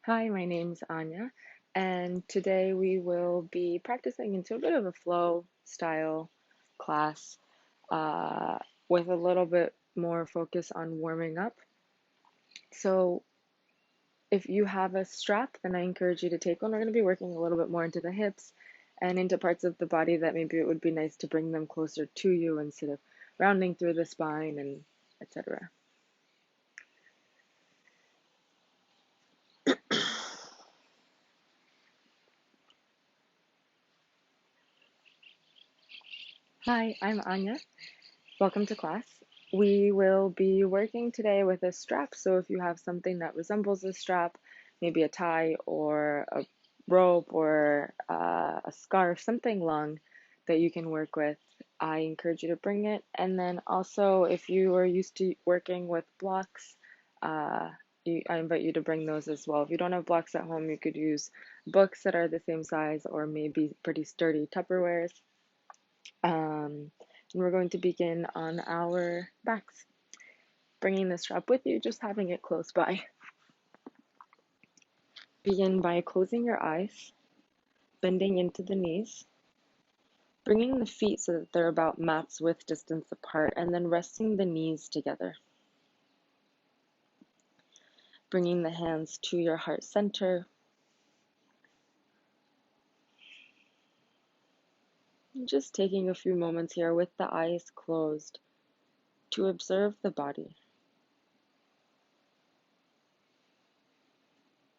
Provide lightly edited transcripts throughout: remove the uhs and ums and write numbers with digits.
Hi, my name's Anya, and today we will be practicing into a bit of a flow style class uh, with a little bit more focus on warming up. So, if you have a strap, then I encourage you to take one. We're going to be working a little bit more into the hips and into parts of the body that maybe it would be nice to bring them closer to you instead of rounding through the spine and etc. Hi, I'm Anya. Welcome to class. We will be working today with a strap, so if you have something that resembles a strap, maybe a tie or a rope or a scarf, something long that you can work with, I encourage you to bring it. And then also, if you are used to working with blocks, uh, I invite you to bring those as well. If you don't have blocks at home, you could use books that are the same size or maybe pretty sturdy Tupperwares. And we're going to begin on our backs. Bringing the strap with you, just having it close by. Begin by closing your eyes, bending into the knees, bringing the feet so that they're about mat's width distance apart, and then resting the knees together. Bringing the hands to your heart center. And just taking a few moments here with the eyes closed to observe the body.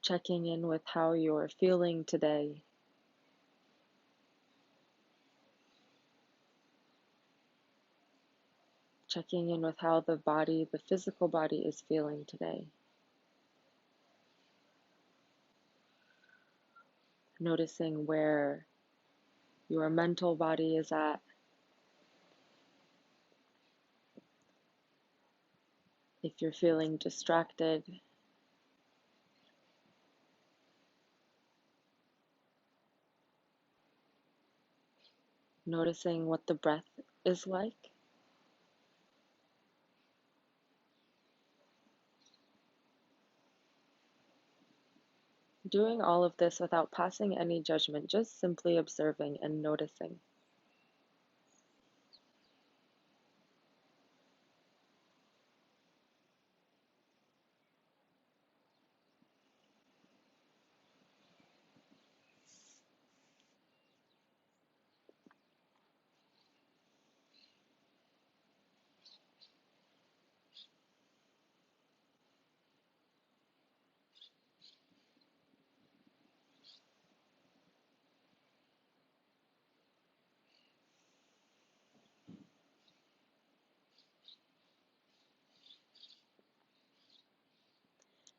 Checking in with how you're feeling today. Checking in with how the body, the physical body, is feeling today. Noticing where your mental body is at. If you're feeling distracted, noticing what the breath is like. Doing all of this without passing any judgment, just simply observing and noticing.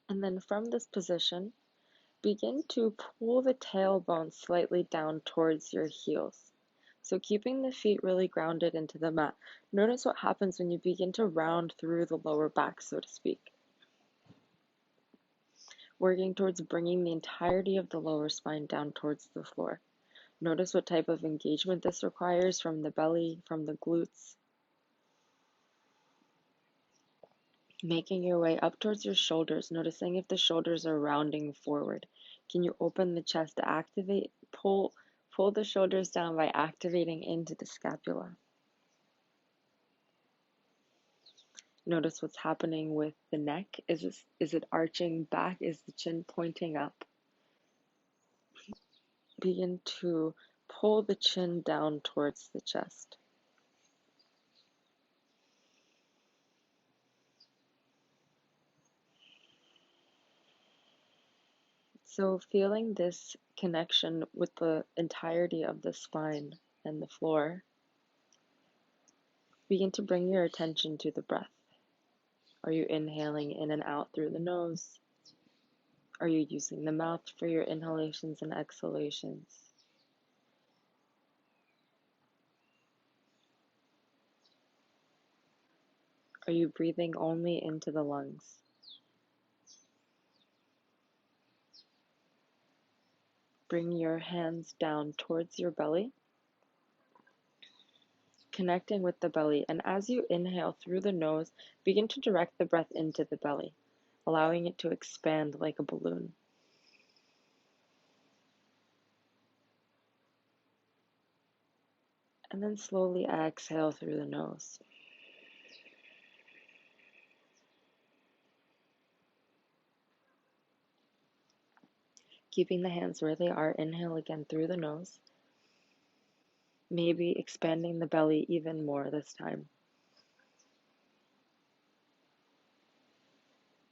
And then from this position, begin to pull the tailbone slightly down towards your heels. So keeping the feet really grounded into the mat. Notice what happens when you begin to round through the lower back, so to speak. Working towards bringing the entirety of the lower spine down towards the floor. Notice what type of engagement this requires from the belly, from the glutes. Making your way up towards your shoulders, noticing if the shoulders are rounding forward. Can you open the chest to activate, pull the shoulders down by activating into the scapula. Notice what's happening with the neck. Is it arching back? Is the chin pointing up? Begin to pull the chin down towards the chest. So feeling this connection with the entirety of the spine and the floor, begin to bring your attention to the breath. Are you inhaling in and out through the nose? Are you using the mouth for your inhalations and exhalations? Are you breathing only into the lungs? Bring your hands down towards your belly, connecting with the belly, and as you inhale through the nose, begin to direct the breath into the belly, allowing it to expand like a balloon. And then slowly exhale through the nose. Keeping the hands where they are, inhale again through the nose. Maybe expanding the belly even more this time.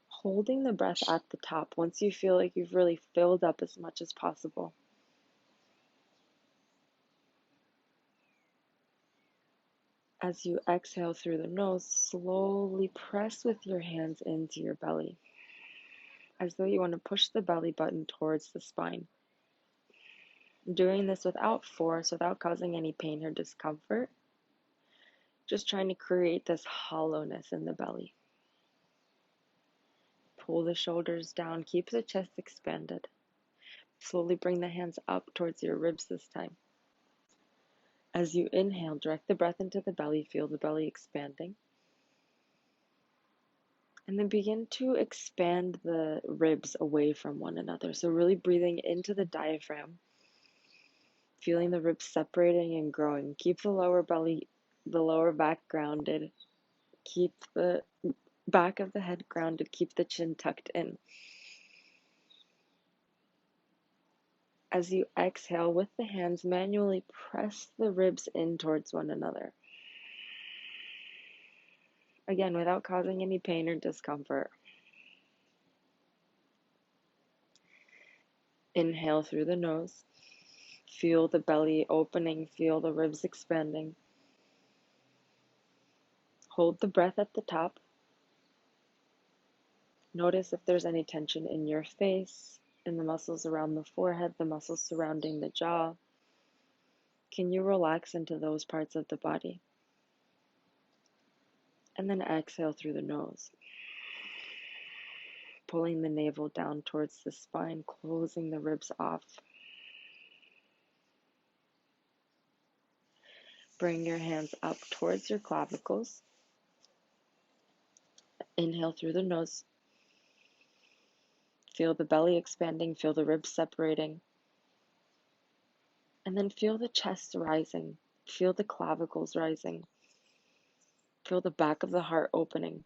Holding the breath at the top once you feel like you've really filled up as much as possible. As you exhale through the nose, slowly press with your hands into your belly, as though you want to push the belly button towards the spine. Doing this without force, without causing any pain or discomfort, just trying to create this hollowness in the belly. Pull the shoulders down, keep the chest expanded. Slowly bring the hands up towards your ribs this time. As you inhale, direct the breath into the belly, feel the belly expanding. And then begin to expand the ribs away from one another. So really breathing into the diaphragm, feeling the ribs separating and growing. Keep the lower belly, the lower back grounded. Keep the back of the head grounded. Keep the chin tucked in. As you exhale with the hands, manually press the ribs in towards one another. Again, without causing any pain or discomfort. Inhale through the nose. Feel the belly opening, feel the ribs expanding. Hold the breath at the top. Notice if there's any tension in your face, in the muscles around the forehead, the muscles surrounding the jaw. Can you relax into those parts of the body? And then exhale through the nose. Pulling the navel down towards the spine, closing the ribs off. Bring your hands up towards your clavicles. Inhale through the nose. Feel the belly expanding, feel the ribs separating. And then feel the chest rising, feel the clavicles rising. Feel the back of the heart opening.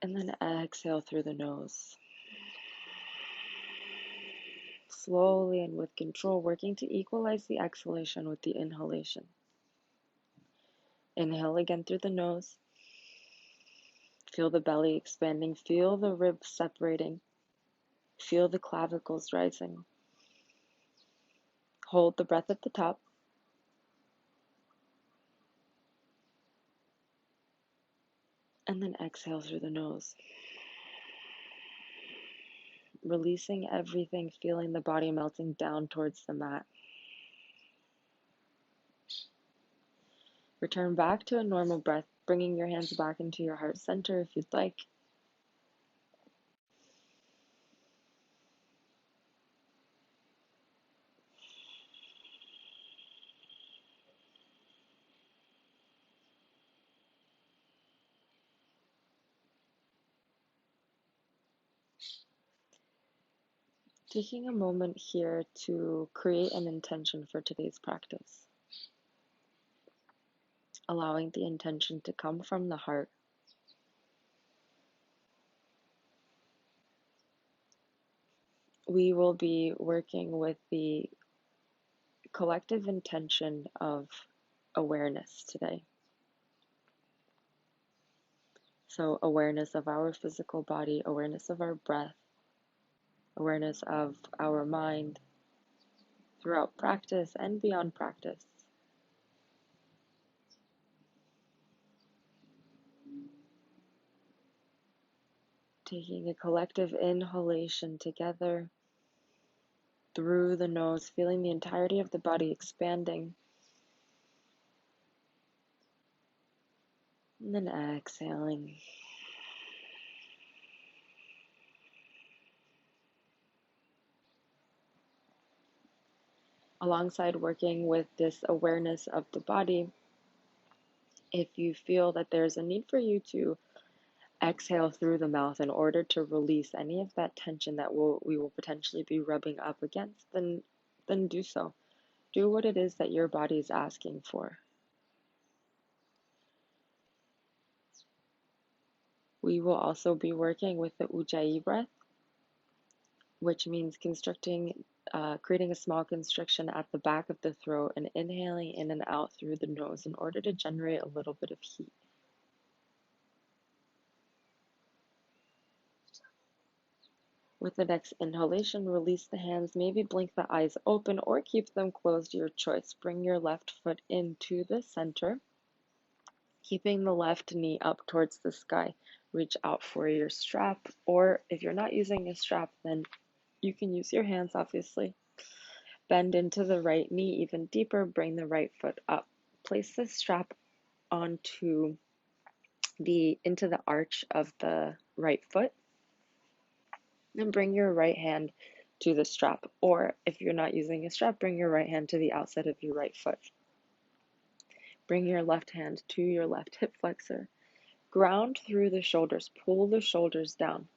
And then exhale through the nose. Slowly and with control, working to equalize the exhalation with the inhalation. Inhale again through the nose. Feel the belly expanding. Feel the ribs separating. Feel the clavicles rising. Hold the breath at the top. And then exhale through the nose. Releasing everything, feeling the body melting down towards the mat. Return back to a normal breath, bringing your hands back into your heart center if you'd like. Taking a moment here to create an intention for today's practice. Allowing the intention to come from the heart. We will be working with the collective intention of awareness today. So awareness of our physical body, awareness of our breath, awareness of our mind throughout practice and beyond practice. Taking a collective inhalation together through the nose, feeling the entirety of the body expanding. And then exhaling. Alongside working with this awareness of the body, if you feel that there's a need for you to exhale through the mouth in order to release any of that tension that we will potentially be rubbing up against, then do so. Do what it is that your body is asking for. We will also be working with the Ujjayi breath, which means creating a small constriction at the back of the throat and inhaling in and out through the nose in order to generate a little bit of heat. With the next inhalation, release the hands, maybe blink the eyes open or keep them closed, your choice. Bring your left foot into the center, keeping the left knee up towards the sky. Reach out for your strap, or if you're not using a strap, then you can use your hands, obviously. Bend into the right knee even deeper, bring the right foot up. Place the strap into the arch of the right foot, and bring your right hand to the strap. Or if you're not using a strap, bring your right hand to the outside of your right foot. Bring your left hand to your left hip flexor. Ground through the shoulders, pull the shoulders down.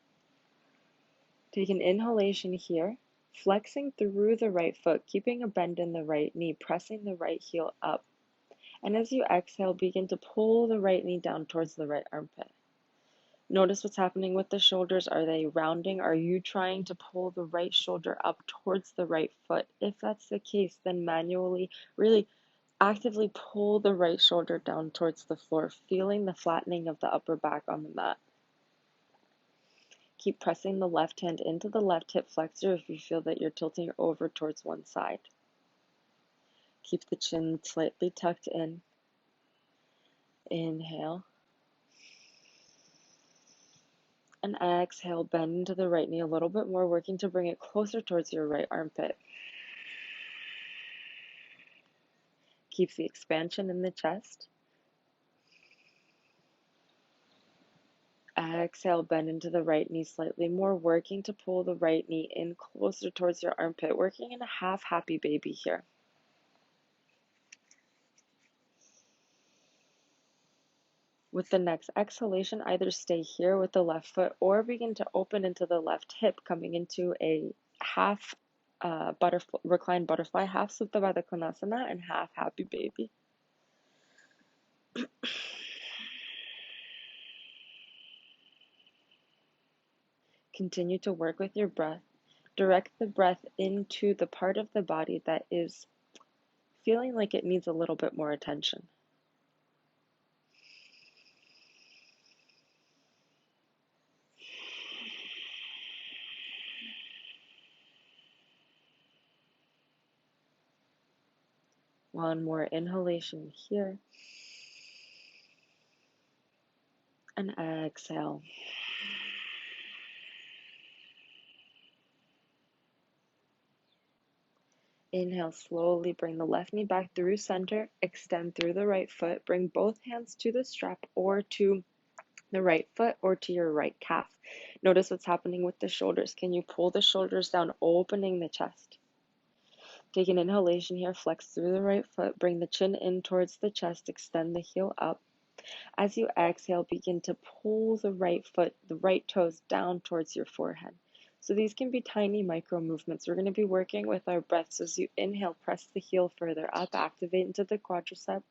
Take an inhalation here, flexing through the right foot, keeping a bend in the right knee, pressing the right heel up. And as you exhale, begin to pull the right knee down towards the right armpit. Notice what's happening with the shoulders. Are they rounding? Are you trying to pull the right shoulder up towards the right foot? If that's the case, then manually, really actively pull the right shoulder down towards the floor, feeling the flattening of the upper back on the mat. Keep pressing the left hand into the left hip flexor if you feel that you're tilting over towards one side. Keep the chin slightly tucked in. Inhale. And exhale, bend into the right knee a little bit more, working to bring it closer towards your right armpit. Keep the expansion in the chest. Exhale, bend into the right knee slightly more, working to pull the right knee in closer towards your armpit, working in a half happy baby here. With the next exhalation, either stay here with the left foot or begin to open into the left hip, coming into a half reclined butterfly, half Supta Baddha Konasana, and half happy baby. Continue to work with your breath. Direct the breath into the part of the body that is feeling like it needs a little bit more attention. One more inhalation here. And exhale. Inhale, slowly bring the left knee back through center, extend through the right foot, bring both hands to the strap or to the right foot or to your right calf. Notice what's happening with the shoulders. Can you pull the shoulders down, opening the chest? Take an inhalation here, flex through the right foot, bring the chin in towards the chest, extend the heel up. As you exhale, begin to pull the right foot, the right toes down towards your forehead. So these can be tiny micro movements. We're going to be working with our breath. So as you inhale, press the heel further up, activate into the quadricep.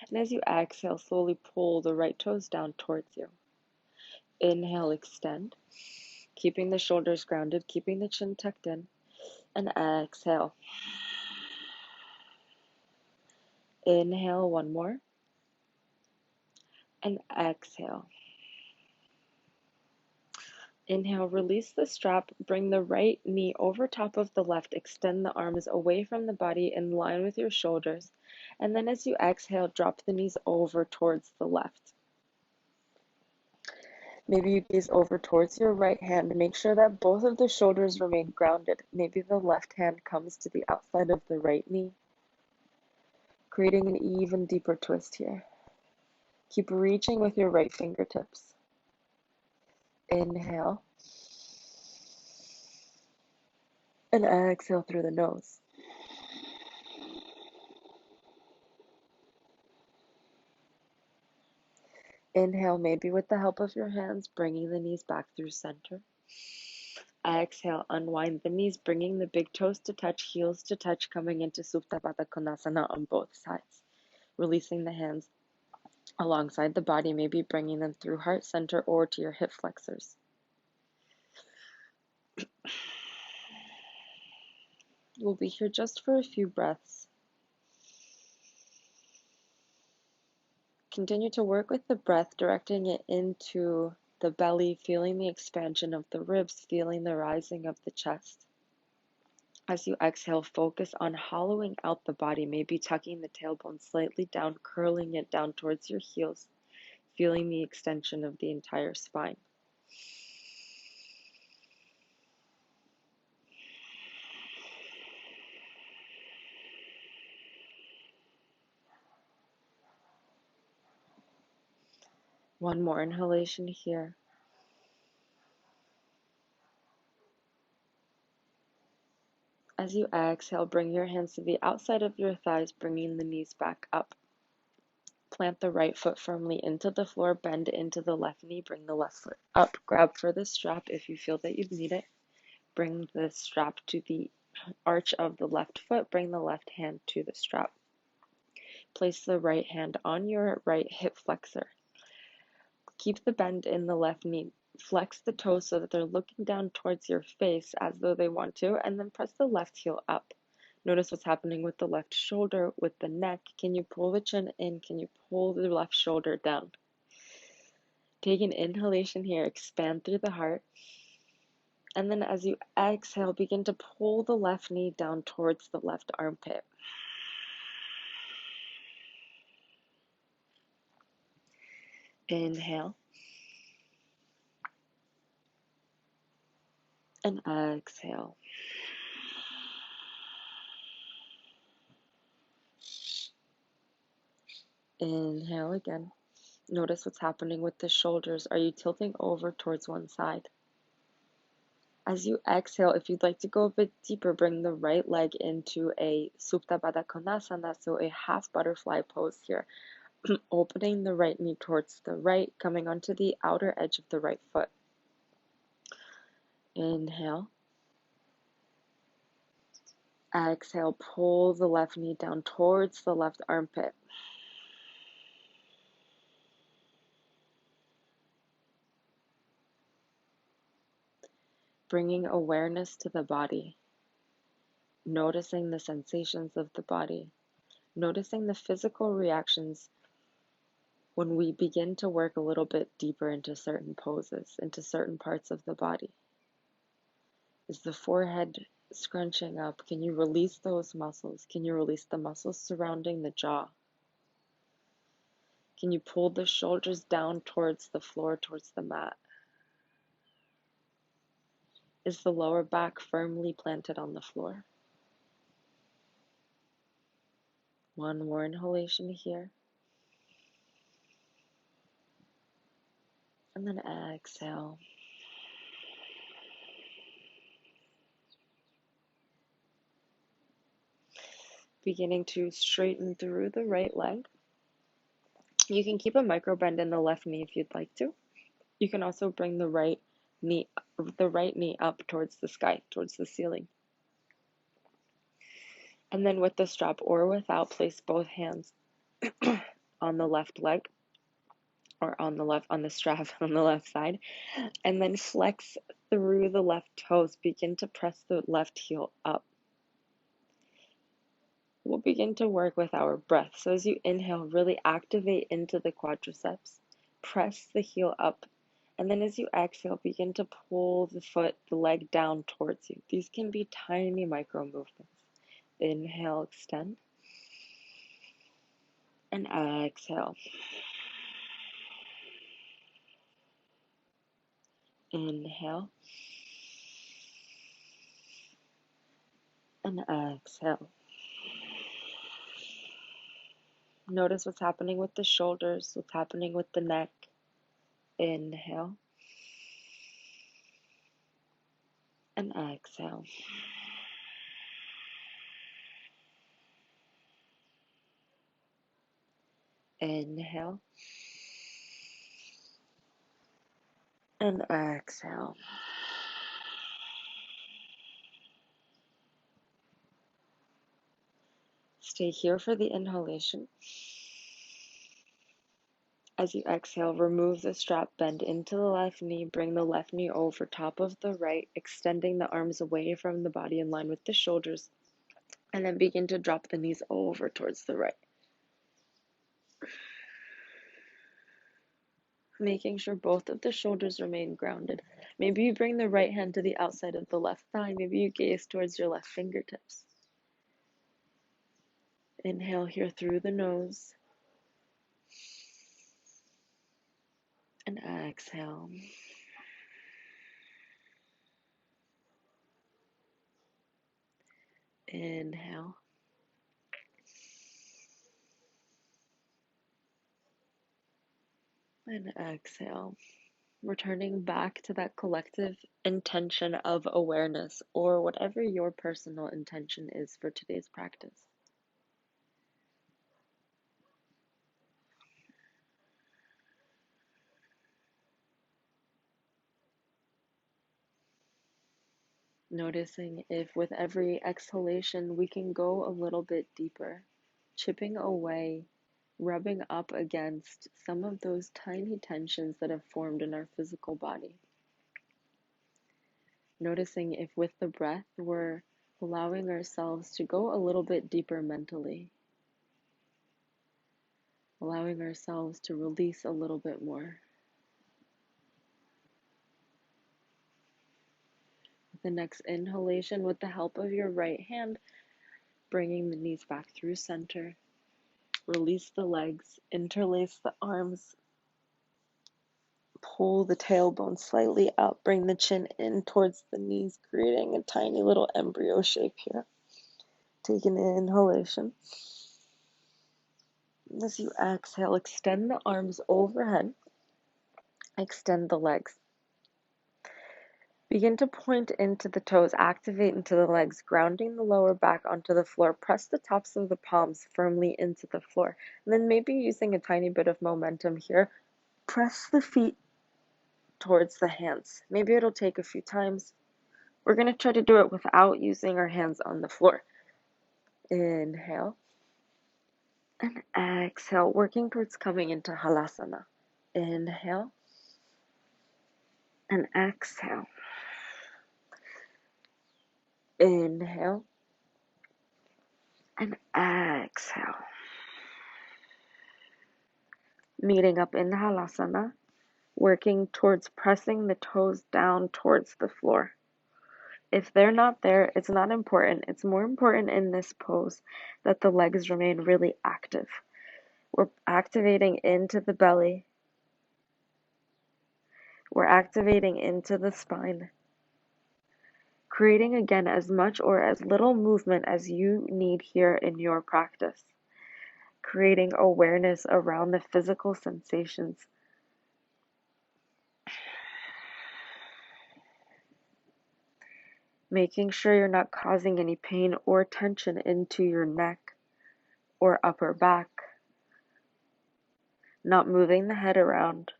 And as you exhale, slowly pull the right toes down towards you. Inhale, extend, keeping the shoulders grounded, keeping the chin tucked in. And exhale. Inhale, one more. And exhale. Inhale, release the strap, bring the right knee over top of the left, extend the arms away from the body in line with your shoulders, and then as you exhale, drop the knees over towards the left. Maybe you gaze over towards your right hand, make sure that both of the shoulders remain grounded. Maybe the left hand comes to the outside of the right knee, creating an even deeper twist here. Keep reaching with your right fingertips. Inhale. And exhale through the nose. Inhale, maybe with the help of your hands, bringing the knees back through center. Exhale, unwind the knees, bringing the big toes to touch, heels to touch, coming into Supta Baddha Konasana on both sides. Releasing the hands alongside the body, maybe bringing them through heart center or to your hip flexors. We'll be here just for a few breaths. Continue to work with the breath, directing it into the belly, feeling the expansion of the ribs, feeling the rising of the chest. As you exhale, focus on hollowing out the body, maybe tucking the tailbone slightly down, curling it down towards your heels, feeling the extension of the entire spine. One more inhalation here. As you exhale, bring your hands to the outside of your thighs, bringing the knees back up. Plant the right foot firmly into the floor, bend into the left knee, bring the left foot up. Grab for the strap if you feel that you need it. Bring the strap to the arch of the left foot, bring the left hand to the strap. Place the right hand on your right hip flexor. Keep the bend in the left knee. Flex the toes so that they're looking down towards your face as though they want to, and then press the left heel up. Notice what's happening with the left shoulder, with the neck. Can you pull the chin in? Can you pull the left shoulder down? Take an inhalation here, expand through the heart. And then as you exhale, begin to pull the left knee down towards the left armpit. Inhale. And exhale. Inhale again. Notice what's happening with the shoulders. Are you tilting over towards one side? As you exhale, if you'd like to go a bit deeper, bring the right leg into a Supta Baddha Konasana, so a half butterfly pose here. Opening the right knee towards the right, coming onto the outer edge of the right foot. Inhale. Exhale, pull the left knee down towards the left armpit. Bringing awareness to the body. Noticing the sensations of the body. Noticing the physical reactions when we begin to work a little bit deeper into certain poses, into certain parts of the body. Is the forehead scrunching up? Can you release those muscles? Can you release the muscles surrounding the jaw? Can you pull the shoulders down towards the floor, towards the mat? Is the lower back firmly planted on the floor? One more inhalation here. And then exhale. Beginning to straighten through the right leg. You can keep a micro bend in the left knee if you'd like to. You can also bring the right knee up towards the sky, towards the ceiling. And then with the strap or without, place both hands on the left leg or on the strap on the left side, and then flex through the left toes. Begin to press the left heel up. We'll begin to work with our breath. So as you inhale, really activate into the quadriceps. Press the heel up. And then as you exhale, begin to pull the leg down towards you. These can be tiny micro movements. Inhale, extend. And exhale. Inhale. And exhale. Notice what's happening with the shoulders, what's happening with the neck. Inhale. And exhale. Inhale. And exhale. Stay here for the inhalation. As you exhale, remove the strap, bend into the left knee, bring the left knee over top of the right, extending the arms away from the body in line with the shoulders, and then begin to drop the knees over towards the right. Making sure both of the shoulders remain grounded. Maybe you bring the right hand to the outside of the left thigh. Maybe you gaze towards your left fingertips. Inhale here through the nose. And exhale. Inhale. And exhale. Returning back to that collective intention of awareness, or whatever your personal intention is for today's practice. Noticing if with every exhalation we can go a little bit deeper, chipping away, rubbing up against some of those tiny tensions that have formed in our physical body. Noticing if with the breath we're allowing ourselves to go a little bit deeper mentally, allowing ourselves to release a little bit more. The next inhalation, with the help of your right hand, bringing the knees back through center. Release the legs, interlace the arms, pull the tailbone slightly up, bring the chin in towards the knees, creating a tiny little embryo shape here. Take an inhalation. As you exhale, extend the arms overhead, extend the legs. Begin to point into the toes, activate into the legs, grounding the lower back onto the floor. Press the tops of the palms firmly into the floor. And then maybe using a tiny bit of momentum here, press the feet towards the hands. Maybe it'll take a few times. We're going to try to do it without using our hands on the floor. Inhale. And exhale, working towards coming into Halasana. Inhale. And exhale. Inhale. And exhale. Meeting up in Halasana, working towards pressing the toes down towards the floor. If they're not there, it's not important. It's more important in this pose that the legs remain really active. We're activating into the belly. We're activating into the spine. Creating again as much or as little movement as you need here in your practice. Creating awareness around the physical sensations. Making sure you're not causing any pain or tension into your neck or upper back. Not moving the head around.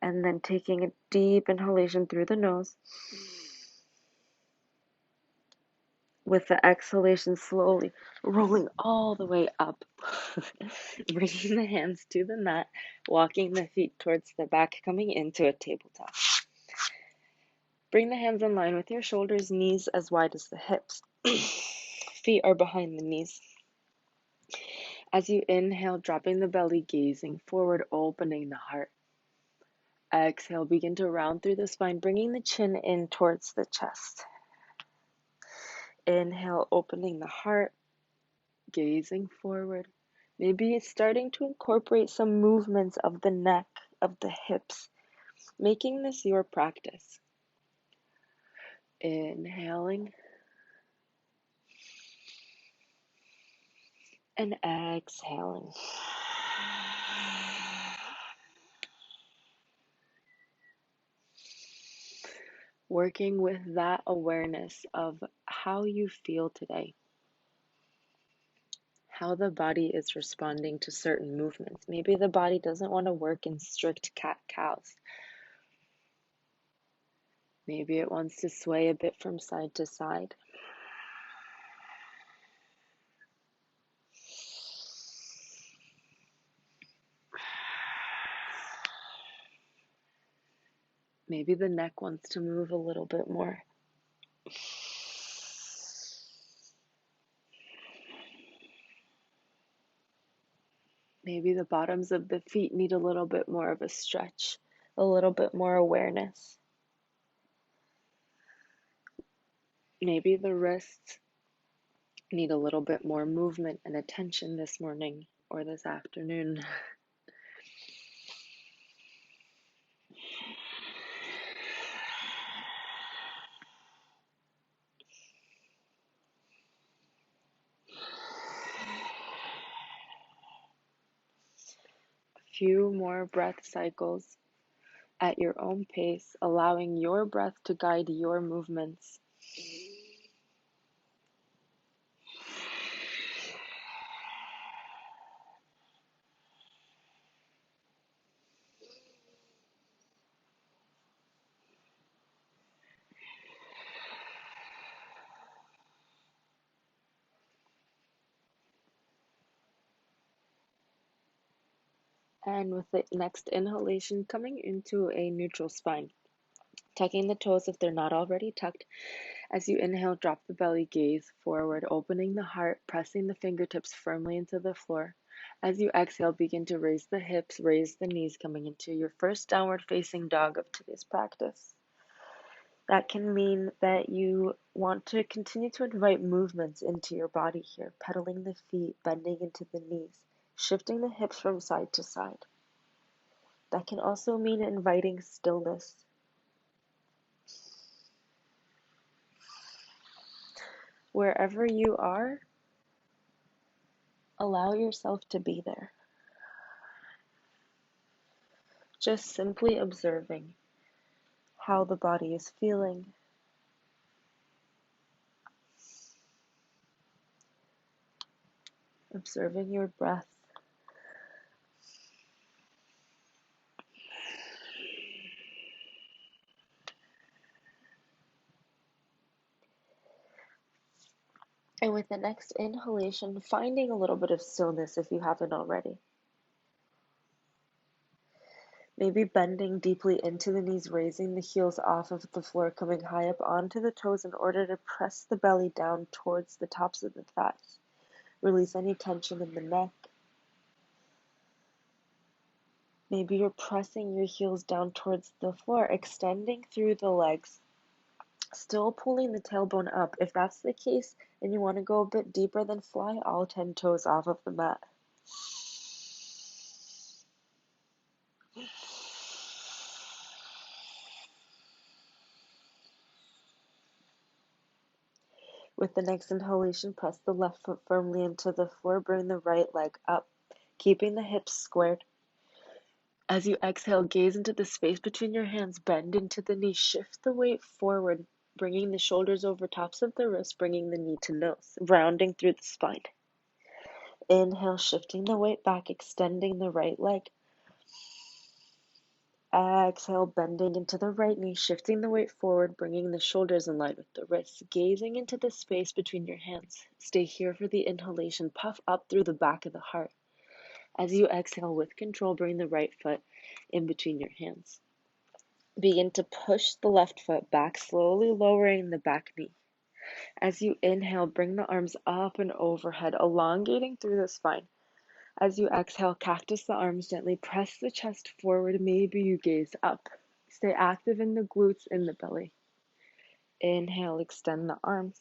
And then taking a deep inhalation through the nose. With the exhalation, slowly rolling all the way up. Bringing the hands to the mat, walking the feet towards the back, coming into a tabletop. Bring the hands in line with your shoulders, knees as wide as the hips. Feet are behind the knees. As you inhale, dropping the belly, gazing forward, opening the heart. Exhale, begin to round through the spine, bringing the chin in towards the chest. Inhale, opening the heart, gazing forward. Maybe it's starting to incorporate some movements of the neck, of the hips, making this your practice. Inhaling and exhaling. Working with that awareness of how you feel today, how the body is responding to certain movements. Maybe the body doesn't want to work in strict cat-cows. Maybe it wants to sway a bit from side to side. Maybe the neck wants to move a little bit more. Maybe the bottoms of the feet need a little bit more of a stretch, a little bit more awareness. Maybe the wrists need a little bit more movement and attention this morning or this afternoon. A few more breath cycles at your own pace, allowing your breath to guide your movements. And with the next inhalation, coming into a neutral spine, tucking the toes if they're not already tucked. As you inhale, drop the belly, gaze forward, opening the heart, pressing the fingertips firmly into the floor. As you exhale, begin to raise the hips, raise the knees, coming into your first downward facing dog of today's practice. That can mean that you want to continue to invite movements into your body here, pedaling the feet, bending into the knees, shifting the hips from side to side. That can also mean inviting stillness. Wherever you are, allow yourself to be there. Just simply observing how the body is feeling. Observing your breath. And with the next inhalation, finding a little bit of stillness if you haven't already. Maybe bending deeply into the knees, raising the heels off of the floor, coming high up onto the toes in order to press the belly down towards the tops of the thighs. Release any tension in the neck. Maybe you're pressing your heels down towards the floor, extending through the legs, still pulling the tailbone up. If that's the case and you want to go a bit deeper, then fly all 10 toes off of the mat. With the next inhalation, press the left foot firmly into the floor, bring the right leg up, keeping the hips squared. As you exhale, gaze into the space between your hands, bend into the knee, shift the weight forward, bringing the shoulders over tops of the wrists, bringing the knee to nose, rounding through the spine. Inhale, shifting the weight back, extending the right leg. Exhale, bending into the right knee, shifting the weight forward, bringing the shoulders in line with the wrists, gazing into the space between your hands. Stay here for the inhalation, puff up through the back of the heart. As you exhale with control, bring the right foot in between your hands. Begin to push the left foot back, slowly lowering the back knee. As you inhale, bring the arms up and overhead, elongating through the spine. As you exhale, cactus the arms gently, press the chest forward, maybe you gaze up. Stay active in the glutes, in the belly. Inhale, extend the arms.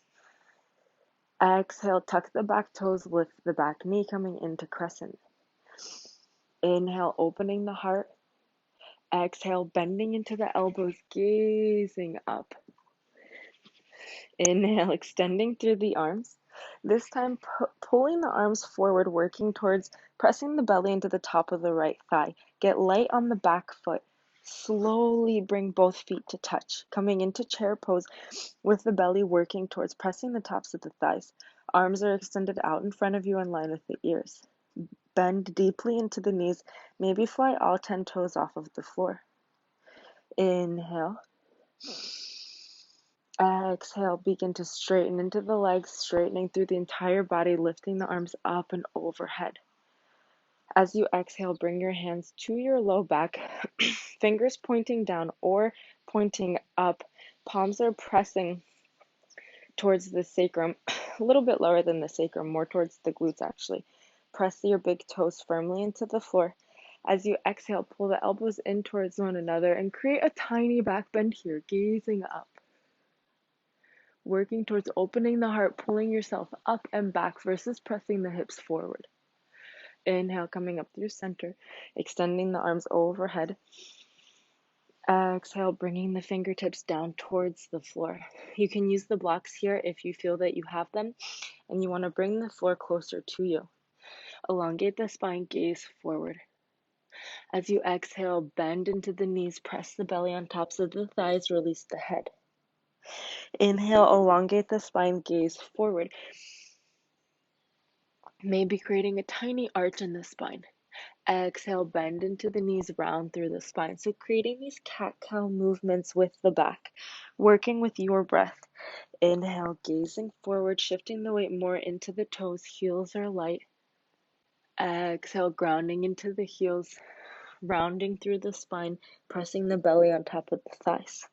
Exhale, tuck the back toes, lift the back knee, coming into crescent. Inhale, opening the heart. Exhale, bending into the elbows, gazing up. Inhale, extending through the arms. This time, pulling the arms forward, working towards pressing the belly into the top of the right thigh. Get light on the back foot. Slowly bring both feet to touch, coming into chair pose with the belly working towards pressing the tops of the thighs. Arms are extended out in front of you in line with the ears. Bend deeply into the knees, maybe fly all 10 toes off of the floor. Inhale. Exhale, begin to straighten into the legs, straightening through the entire body, lifting the arms up and overhead. As you exhale, bring your hands to your low back, fingers pointing down or pointing up. Palms are pressing towards the sacrum, a little bit lower than the sacrum, more towards the glutes actually. Press your big toes firmly into the floor. As you exhale, pull the elbows in towards one another and create a tiny back bend here, gazing up. Working towards opening the heart, pulling yourself up and back versus pressing the hips forward. Inhale, coming up through center, extending the arms overhead. Exhale, bringing the fingertips down towards the floor. You can use the blocks here if you feel that you have them and you want to bring the floor closer to you. Elongate the spine, gaze forward. As you exhale, bend into the knees, press the belly on tops of the thighs, release the head. Inhale, elongate the spine, gaze forward. Maybe creating a tiny arch in the spine. Exhale, bend into the knees, round through the spine. So creating these cat-cow movements with the back, working with your breath. Inhale, gazing forward, shifting the weight more into the toes. Heels are light. Exhale, grounding into the heels, rounding through the spine, pressing the belly on top of the thighs.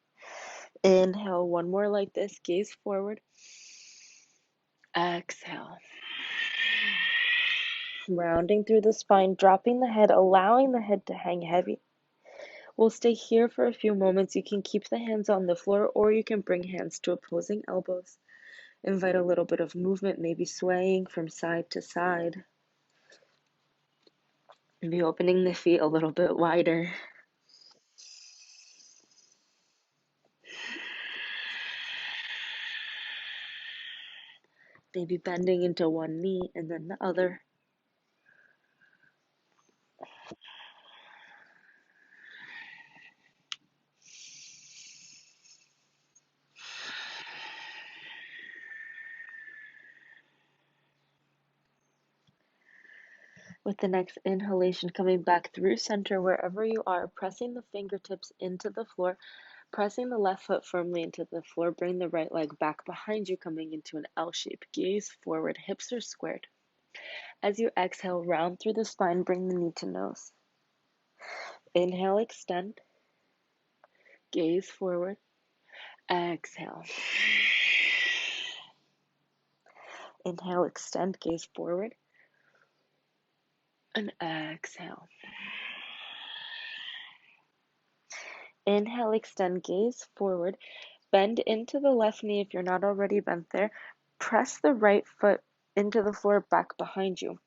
Inhale, one more like this, gaze forward. Exhale. Rounding through the spine, dropping the head, allowing the head to hang heavy. We'll stay here for a few moments. You can keep the hands on the floor or you can bring hands to opposing elbows. Invite a little bit of movement, maybe swaying from side to side. Maybe opening the feet a little bit wider. Maybe bending into one knee and then the other. With the next inhalation, coming back through center wherever you are, pressing the fingertips into the floor, pressing the left foot firmly into the floor, bring the right leg back behind you, coming into an L shape. Gaze forward, hips are squared. As you exhale, round through the spine, bring the knee to nose. Inhale, extend. Gaze forward. Exhale. Inhale, extend, gaze forward. And exhale. Inhale, extend, gaze forward. Bend into the left knee if you're not already bent there. Press the right foot into the floor back behind you.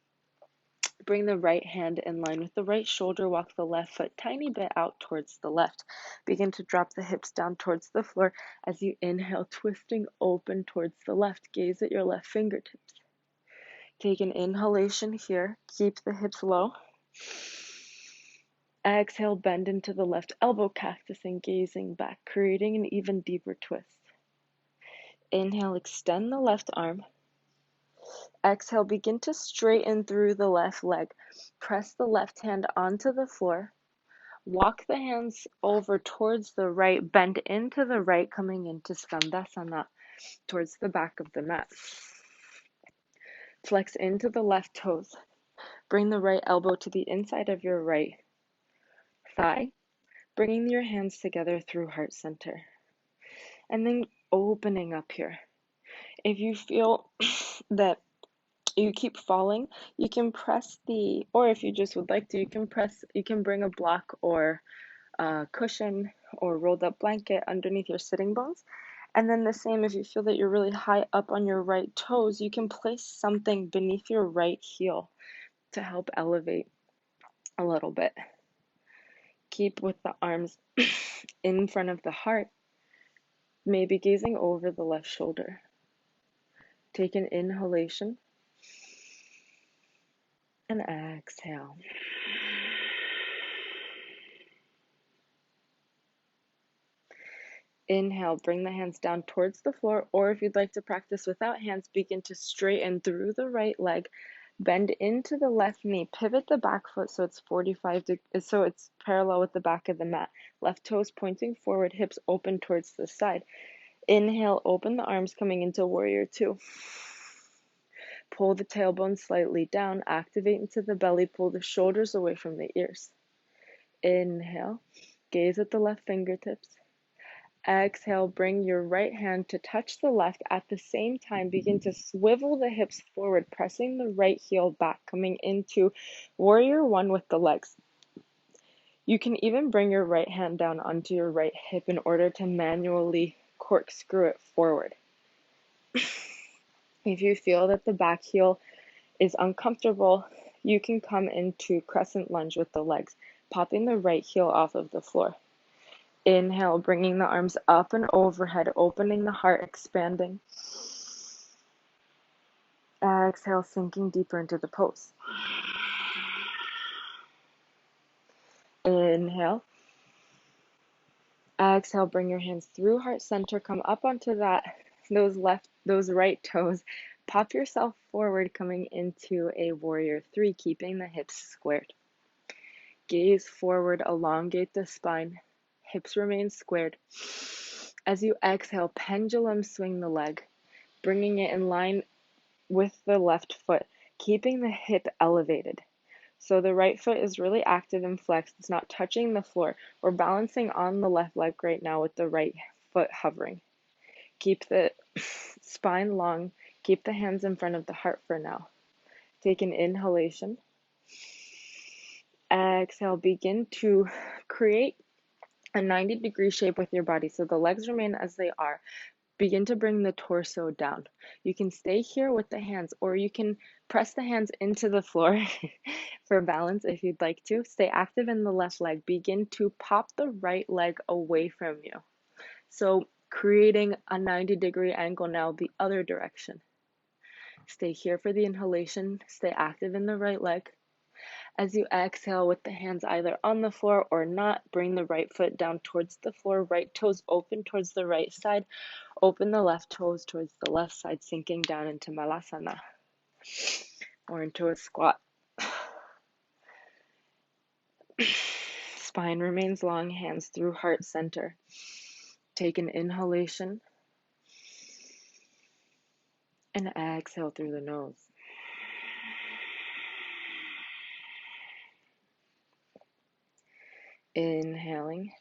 Bring the right hand in line with the right shoulder. Walk the left foot tiny bit out towards the left. Begin to drop the hips down towards the floor as you inhale, twisting open towards the left. Gaze at your left fingertips. Take an inhalation here. Keep the hips low. Exhale, bend into the left elbow, cactus and gazing back, creating an even deeper twist. Inhale, extend the left arm. Exhale, begin to straighten through the left leg. Press the left hand onto the floor. Walk the hands over towards the right, bend into the right, coming into Skandasana, towards the back of the mat. Flex into the left toes. Bring the right elbow to the inside of your right thigh, bringing your hands together through heart center. And then opening up here. If you feel that you keep falling, you can press or if you just would like to, you can bring a block or a cushion or rolled up blanket underneath your sitting bones. And then the same, if you feel that you're really high up on your right toes, you can place something beneath your right heel to help elevate a little bit. Keep with the arms in front of the heart, maybe gazing over the left shoulder. Take an inhalation and exhale. Inhale, bring the hands down towards the floor, or if you'd like to practice without hands, begin to straighten through the right leg, bend into the left knee, pivot the back foot so it's 45 degrees, so it's parallel with the back of the mat. Left toes pointing forward, hips open towards the side. Inhale, open the arms coming into warrior two. Pull the tailbone slightly down, activate into the belly, pull the shoulders away from the ears. Inhale, gaze at the left fingertips. Exhale, bring your right hand to touch the left. At the same time, begin to swivel the hips forward, pressing the right heel back, coming into warrior one with the legs. You can even bring your right hand down onto your right hip in order to manually corkscrew it forward. If you feel that the back heel is uncomfortable, you can come into crescent lunge with the legs, popping the right heel off of the floor. Inhale, bringing the arms up and overhead, opening the heart, expanding. Exhale, sinking deeper into the pose. Inhale. Exhale, bring your hands through heart center, come up onto those right toes. Pop yourself forward, coming into a warrior three, keeping the hips squared. Gaze forward, elongate the spine. Hips remain squared. As you exhale, pendulum swing the leg, bringing it in line with the left foot, keeping the hip elevated. So the right foot is really active and flexed. It's not touching the floor. We're balancing on the left leg right now with the right foot hovering. Keep the spine long. Keep the hands in front of the heart for now. Take an inhalation. Exhale, begin to create a 90-degree shape with your body. So the legs remain as they are. Begin to bring the torso down. You can stay here with the hands, or you can press the hands into the floor for balance if you'd like to. Stay active in the left leg. Begin to pop the right leg away from you. So creating a 90-degree angle now the other direction. Stay here for the inhalation. Stay active in the right leg. As you exhale with the hands either on the floor or not, bring the right foot down towards the floor, right toes open towards the right side, open the left toes towards the left side, sinking down into Malasana or into a squat. Spine remains long, hands through heart center. Take an inhalation and exhale through the nose. Inhaling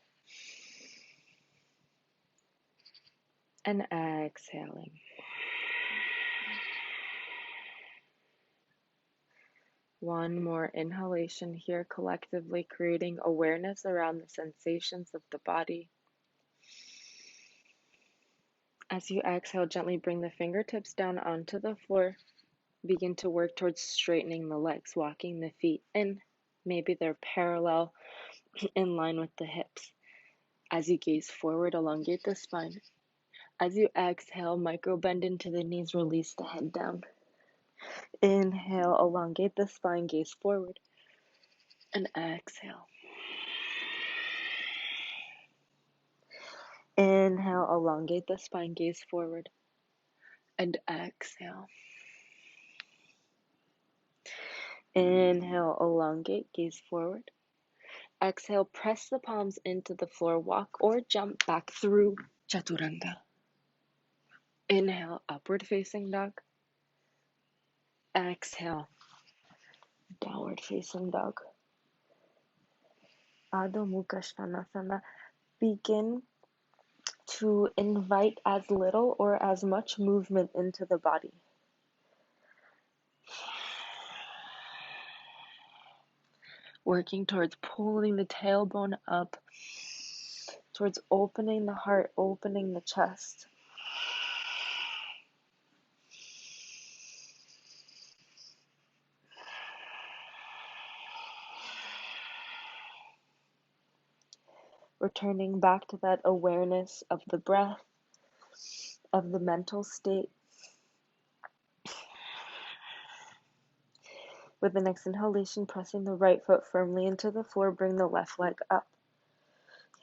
and exhaling. One more inhalation here, collectively creating awareness around the sensations of the body. As you exhale, gently bring the fingertips down onto the floor. Begin to work towards straightening the legs, walking the feet in. Maybe they're parallel, in line with the hips. As you gaze forward, elongate the spine. As you exhale, micro bend into the knees, release the head down. Inhale, elongate the spine, gaze forward. And exhale. Inhale, elongate the spine, gaze forward. And exhale. Inhale, elongate, gaze forward. Exhale, press the palms into the floor, walk or jump back through Chaturanga. Inhale, upward facing dog. Exhale, downward facing dog. Adho Mukha Svanasana. Begin to invite as little or as much movement into the body. Working towards pulling the tailbone up, towards opening the heart, opening the chest. Returning back to that awareness of the breath, of the mental state. With the next inhalation, pressing the right foot firmly into the floor, bring the left leg up.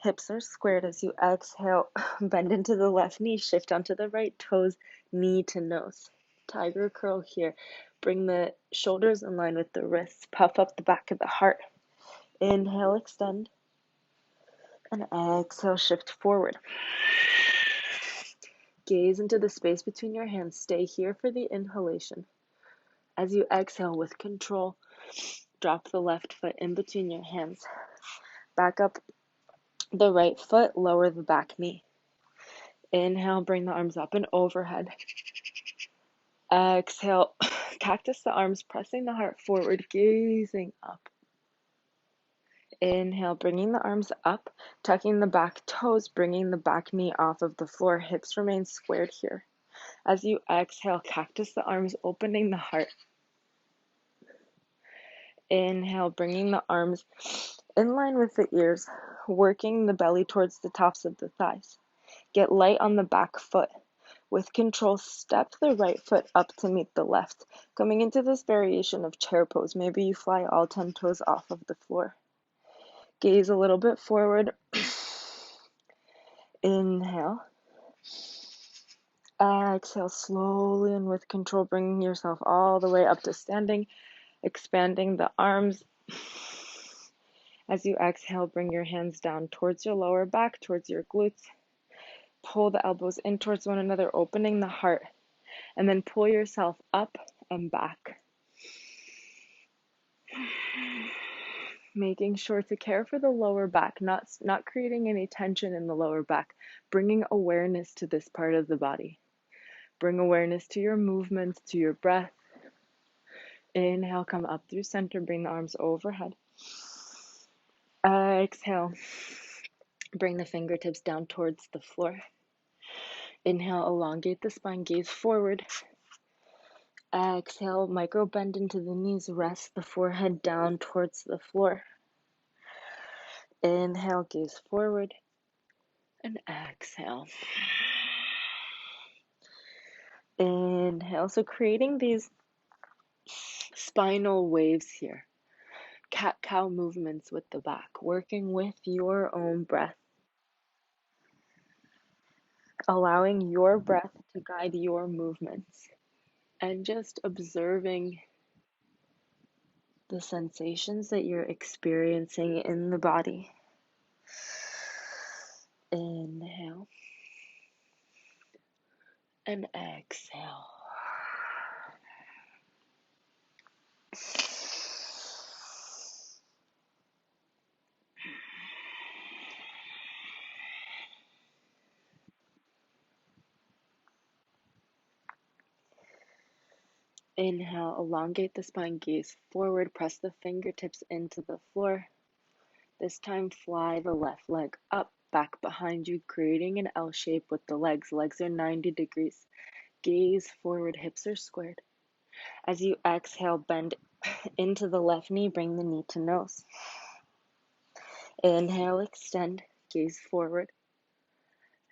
Hips are squared as you exhale. Bend into the left knee, shift onto the right toes, knee to nose. Tiger curl here. Bring the shoulders in line with the wrists. Puff up the back of the heart. Inhale, extend. And exhale, shift forward. Gaze into the space between your hands. Stay here for the inhalation. As you exhale with control, drop the left foot in between your hands. Back up the right foot, lower the back knee. Inhale, bring the arms up and overhead. Exhale, cactus the arms, pressing the heart forward, gazing up. Inhale, bringing the arms up, tucking the back toes, bringing the back knee off of the floor. Hips remain squared here. As you exhale, cactus the arms, opening the heart. Inhale, bringing the arms in line with the ears, working the belly towards the tops of the thighs. Get light on the back foot. With control, step the right foot up to meet the left, coming into this variation of chair pose. Maybe you fly all 10 toes off of the floor. Gaze a little bit forward. Inhale. Exhale slowly and with control, bringing yourself all the way up to standing, expanding the arms. As you exhale, bring your hands down towards your lower back, towards your glutes. Pull the elbows in towards one another, opening the heart, and then pull yourself up and back. Making sure to care for the lower back, not creating any tension in the lower back, bringing awareness to this part of the body. Bring awareness to your movements, to your breath. Inhale, come up through center, bring the arms overhead. Exhale, bring the fingertips down towards the floor. Inhale, elongate the spine, gaze forward. Exhale, micro bend into the knees, rest the forehead down towards the floor. Inhale, gaze forward, and exhale. Inhale, so creating these spinal waves here, cat-cow movements with the back, working with your own breath, allowing your breath to guide your movements, and just observing the sensations that you're experiencing in the body. Inhale and exhale. Inhale, elongate the spine, gaze forward, press the fingertips into the floor. This time, fly the left leg up, back behind you, creating an L shape with the legs. Legs are 90 degrees. Gaze forward, hips are squared. As you exhale, bend into the left knee, bring the knee to nose. Inhale, extend, gaze forward.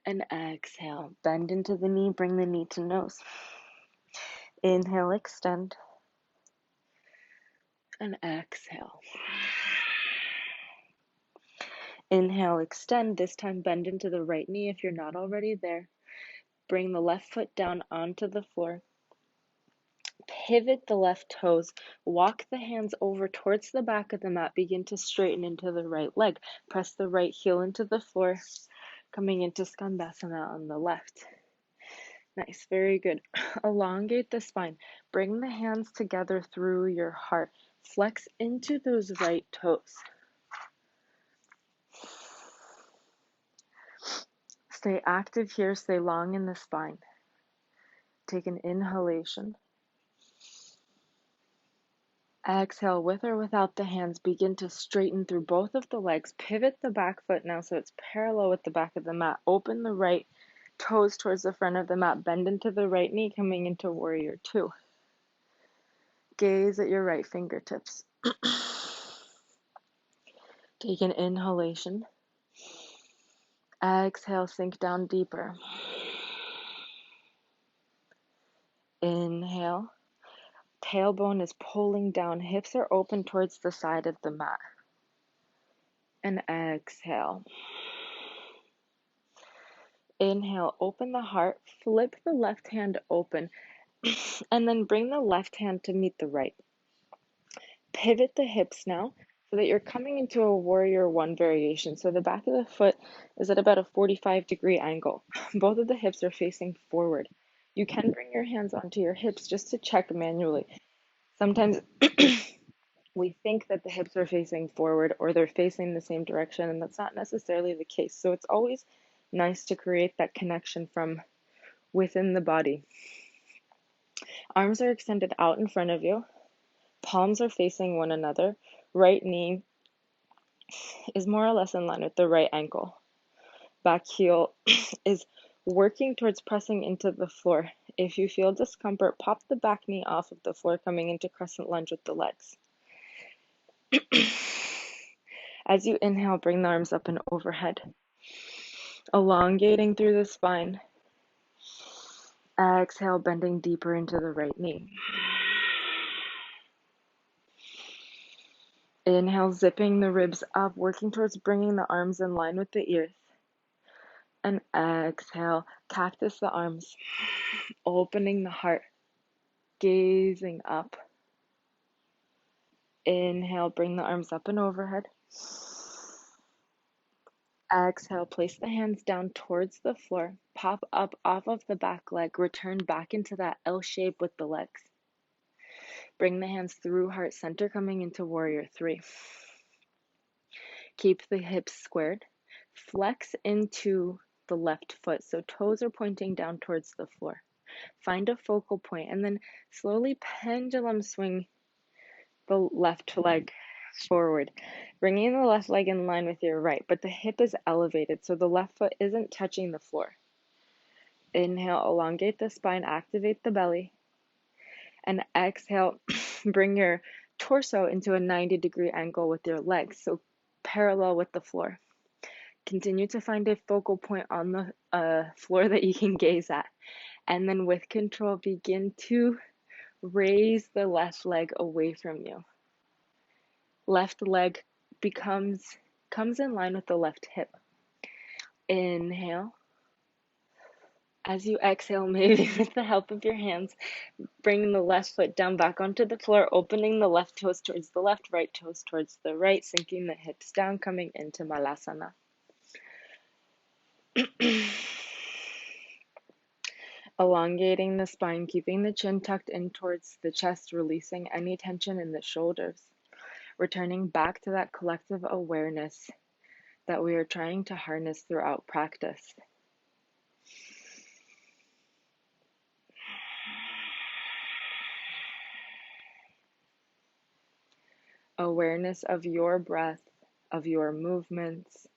And exhale, bend into the knee, bring the knee to nose. Inhale, extend. And exhale. Inhale, extend. This time, bend into the right knee if you're not already there. Bring the left foot down onto the floor. Pivot the left toes. Walk the hands over towards the back of the mat. Begin to straighten into the right leg. Press the right heel into the floor. Coming into Skandasana on the left. Nice, very good. Elongate the spine. Bring the hands together through your heart. Flex into those right toes. Stay active here. Stay long in the spine. Take an inhalation. Exhale, with or without the hands, begin to straighten through both of the legs. Pivot the back foot now so it's parallel with the back of the mat. Open the right toes towards the front of the mat. Bend into the right knee, coming into warrior two. Gaze at your right fingertips. Take an inhalation. Exhale, sink down deeper. Inhale. Tailbone is pulling down. Hips are open towards the side of the mat. And exhale. Inhale, open the heart. Flip the left hand open. And then bring the left hand to meet the right. Pivot the hips now. so that you're coming into a warrior one variation. So the back of the foot is at about a 45-degree angle. Both of the hips are facing forward. You can bring your hands onto your hips just to check manually. Sometimes we think that the hips are facing forward or they're facing the same direction, and that's not necessarily the case. So it's always nice to create that connection from within the body. Arms are extended out in front of you. Palms are facing one another. Right knee is more or less in line with the right ankle. Back heel is working towards pressing into the floor. If you feel discomfort, pop the back knee off of the floor, coming into crescent lunge with the legs. As you inhale, bring the arms up and overhead, elongating through the spine. Exhale, bending deeper into the right knee. Inhale, zipping the ribs up, working towards bringing the arms in line with the ears. And exhale, cactus the arms, opening the heart, gazing up. Inhale, bring the arms up and overhead. Exhale, place the hands down towards the floor, pop up off of the back leg, return back into that L shape with the legs. Bring the hands through heart center, coming into warrior three. Keep the hips squared. Flex into the left foot, so toes are pointing down towards the floor. Find a focal point and then slowly pendulum swing the left leg forward, bringing the left leg in line with your right, but the hip is elevated, so the left foot isn't touching the floor. Inhale, elongate the spine, activate the belly, and exhale, bring your torso into a 90-degree angle with your legs, so parallel with the floor. Continue to find a focal point on the floor that you can gaze at, and then with control, begin to raise the left leg away from you. Left leg comes in line with the left hip. Inhale. As you exhale, maybe with the help of your hands, bring the left foot down back onto the floor, opening the left toes towards the left, right toes towards the right, sinking the hips down, coming into Malasana. Elongating the spine, keeping the chin tucked in towards the chest, releasing any tension in the shoulders. Returning back to that collective awareness that we are trying to harness throughout practice. Awareness of your breath, of your movements.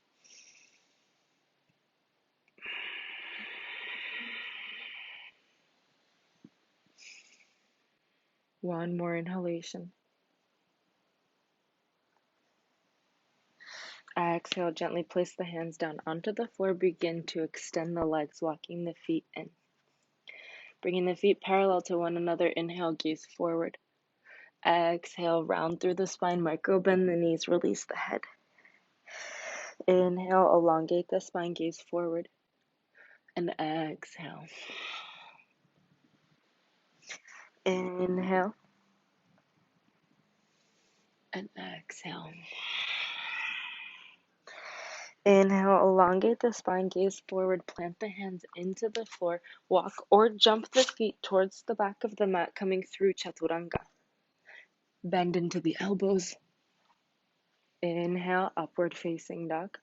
One more inhalation. Exhale, gently place the hands down onto the floor. Begin to extend the legs, walking the feet in. Bringing the feet parallel to one another. Inhale, gaze forward. Exhale, round through the spine, micro bend the knees, release the head. Inhale, elongate the spine, gaze forward. And exhale. Inhale. And exhale. Inhale, elongate the spine, gaze forward, plant the hands into the floor, walk or jump the feet towards the back of the mat, coming through Chaturanga. Bend into the elbows. Inhale, upward facing dog.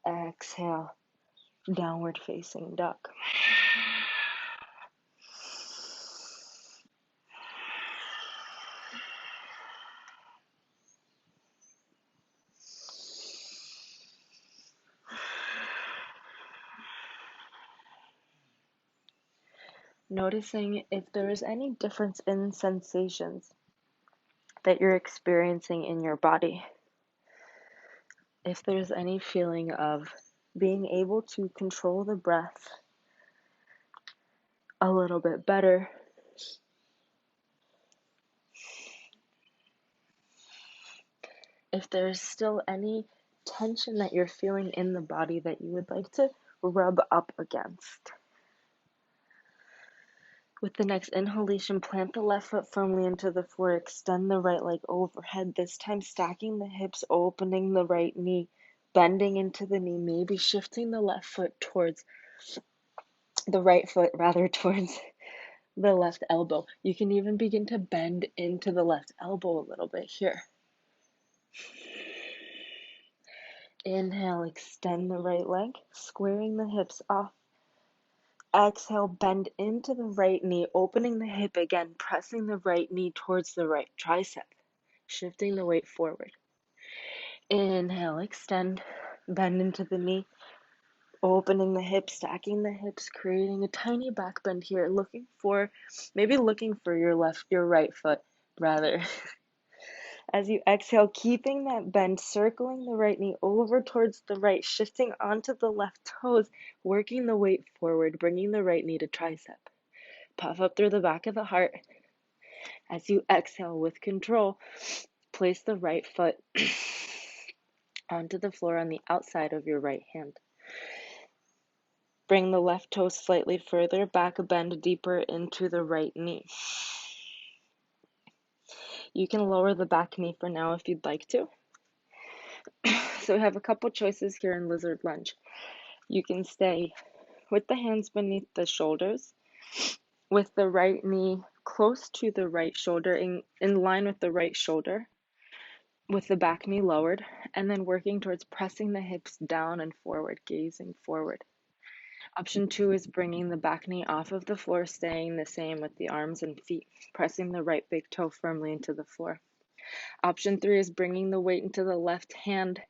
Exhale, downward facing dog. Noticing if there is any difference in sensations that you're experiencing in your body. If there's any feeling of being able to control the breath a little bit better. If there's still any tension that you're feeling in the body that you would like to rub up against. With the next inhalation, plant the left foot firmly into the floor. Extend the right leg overhead, this time stacking the hips, opening the right knee, bending into the knee, maybe shifting the left foot towards the right foot, rather towards the left elbow. You can even begin to bend into the left elbow a little bit here. Inhale, extend the right leg, squaring the hips off. Exhale, bend into the right knee, opening the hip again, pressing the right knee towards the right tricep, shifting the weight forward. Inhale, extend, bend into the knee, opening the hips, stacking the hips, creating a tiny back bend here, looking for your right foot, rather. As you exhale, keeping that bend, circling the right knee over towards the right, shifting onto the left toes, working the weight forward, bringing the right knee to tricep. Puff up through the back of the heart. As you exhale with control, place the right foot onto the floor on the outside of your right hand. Bring the left toe slightly further back, bend deeper into the right knee. You can lower the back knee for now if you'd like to. So we have a couple choices here in lizard lunge. You can stay with the hands beneath the shoulders, with the right knee close to the right shoulder, in line with the right shoulder, with the back knee lowered, and then working towards pressing the hips down and forward, gazing forward. Option 2 is bringing the back knee off of the floor, staying the same with the arms and feet, pressing the right big toe firmly into the floor. Option 3 is bringing the weight into the left hand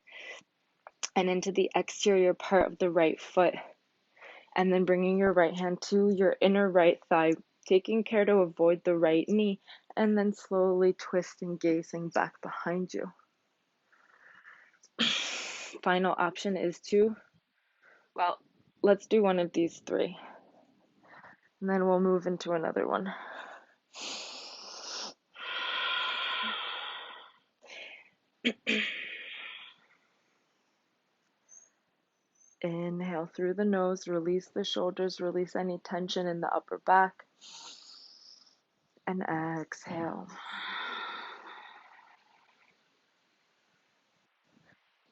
and into the exterior part of the right foot, and then bringing your right hand to your inner right thigh, taking care to avoid the right knee, and then slowly twisting, gazing back behind you. Final option is let's do one of these three, and then we'll move into another one. Inhale through the nose, release the shoulders, release any tension in the upper back, and exhale.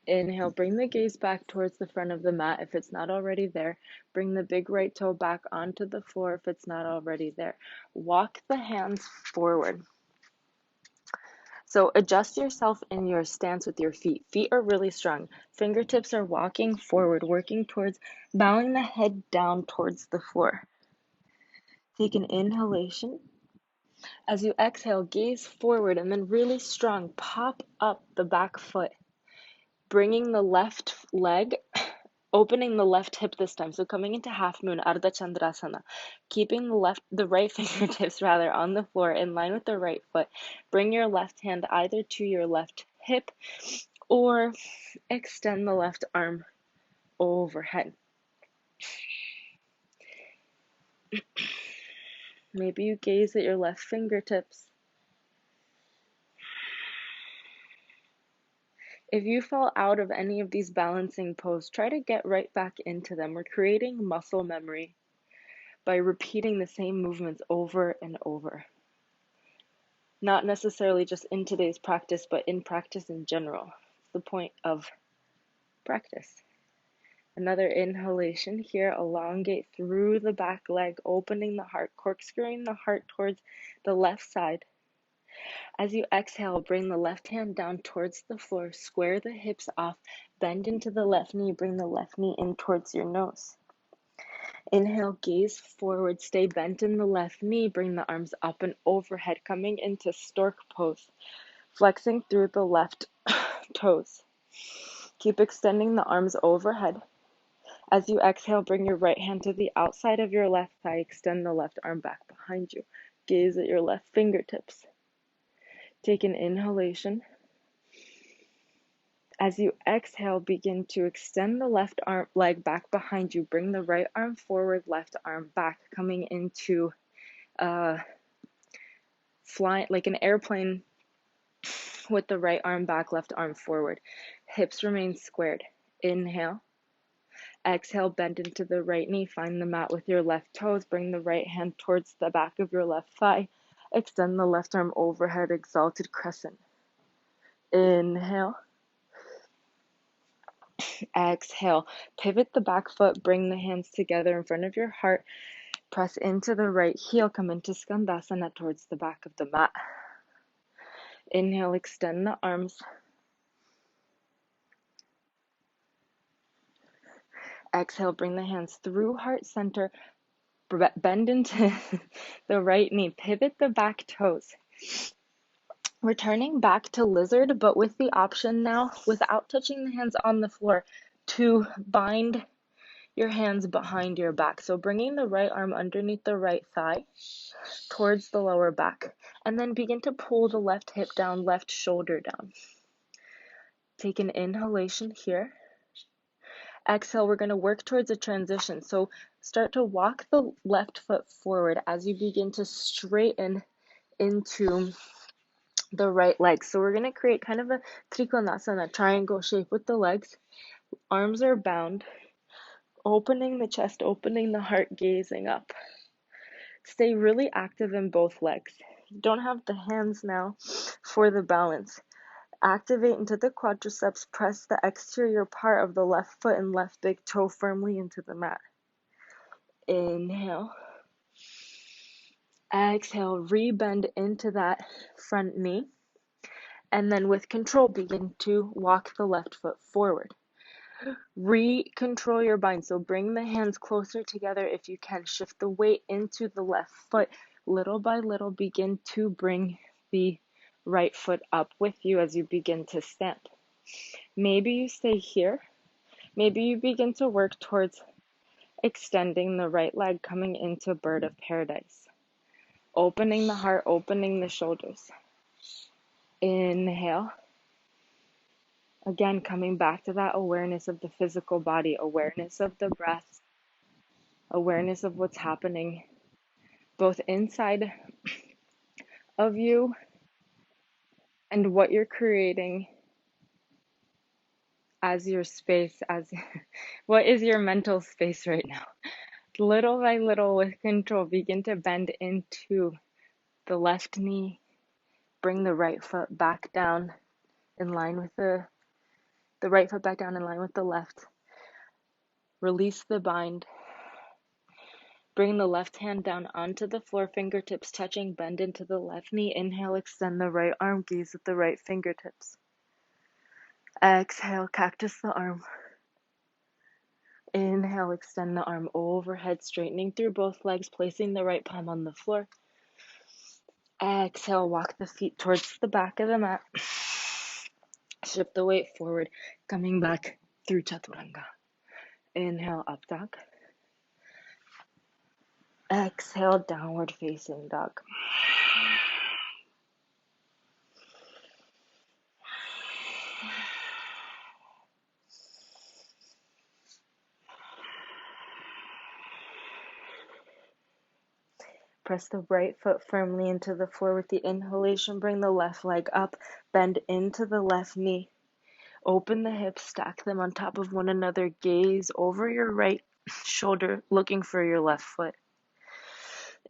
Inhale, bring the gaze back towards the front of the mat if it's not already there. Bring the big right toe back onto the floor if it's not already there. Walk the hands forward. So adjust yourself in your stance with your feet. Feet are really strong. Fingertips are walking forward, working towards bowing the head down towards the floor. Take an inhalation. As you exhale, gaze forward and then really strong, pop up the back foot. Bringing the left leg, opening the left hip this time. So coming into half moon, Ardha Chandrasana. Keeping the right fingertips on the floor in line with the right foot. Bring your left hand either to your left hip or extend the left arm overhead. Maybe you gaze at your left fingertips. If you fall out of any of these balancing poses, try to get right back into them. We're creating muscle memory by repeating the same movements over and over. Not necessarily just in today's practice, but in practice in general. It's the point of practice. Another inhalation here, elongate through the back leg, opening the heart, corkscrewing the heart towards the left side. As you exhale, bring the left hand down towards the floor, square the hips off, bend into the left knee, bring the left knee in towards your nose. Inhale, gaze forward, stay bent in the left knee, bring the arms up and overhead, coming into stork pose, flexing through the left toes. Keep extending the arms overhead. As you exhale, bring your right hand to the outside of your left thigh, extend the left arm back behind you. Gaze at your left fingertips. Take an inhalation. As you exhale, begin to extend the left leg back behind you. Bring the right arm forward, left arm back, coming into flying like an airplane with the right arm back, left arm forward. Hips remain squared. Inhale. Exhale, bend into the right knee. Find the mat with your left toes. Bring the right hand towards the back of your left thigh. Extend the left arm overhead, exalted crescent. Inhale. Exhale. Pivot the back foot. Bring the hands together in front of your heart. Press into the right heel. Come into Skandasana towards the back of the mat. Inhale, extend the arms. Exhale, bring the hands through heart center. Bend into the right knee. Pivot the back toes. Returning back to lizard, but with the option now, without touching the hands on the floor, to bind your hands behind your back. So bringing the right arm underneath the right thigh towards the lower back. And then begin to pull the left hip down, left shoulder down. Take an inhalation here. Exhale, we're going to work towards a transition. So start to walk the left foot forward as you begin to straighten into the right leg. So we're going to create kind of a Trikonasana, triangle shape with the legs. Arms are bound, opening the chest, opening the heart, gazing up. Stay really active in both legs. You don't have the hands now for the balance. Activate into the quadriceps. Press the exterior part of the left foot and left big toe firmly into the mat. Inhale. Exhale, rebend into that front knee. And then with control, begin to walk the left foot forward. Re-control your bind. So bring the hands closer together if you can. Shift the weight into the left foot. Little by little, begin to bring the right foot up with you as you begin to stand. Maybe you stay here. Maybe you begin to work towards extending the right leg, coming into bird of paradise. Opening the heart, opening the shoulders. Inhale. Again, coming back to that awareness of the physical body, awareness of the breath, awareness of what's happening both inside of you and what you're creating as your space, as what is your mental space right now. Little by little, with control, begin to bend into the left knee. Bring the right foot back down in line with the right foot back down in line with the left. Release the bind. Bring the left hand down onto the floor, fingertips touching, bend into the left knee. Inhale, extend the right arm, gaze at the right fingertips. Exhale, cactus the arm. Inhale, extend the arm overhead, straightening through both legs, placing the right palm on the floor. Exhale, walk the feet towards the back of the mat. Shift the weight forward, coming back through Chaturanga. Inhale, up dog. Exhale, downward facing dog. Press the right foot firmly into the floor with the inhalation. Bring the left leg up. Bend into the left knee. Open the hips, stack them on top of one another. Gaze over your right shoulder, looking for your left foot.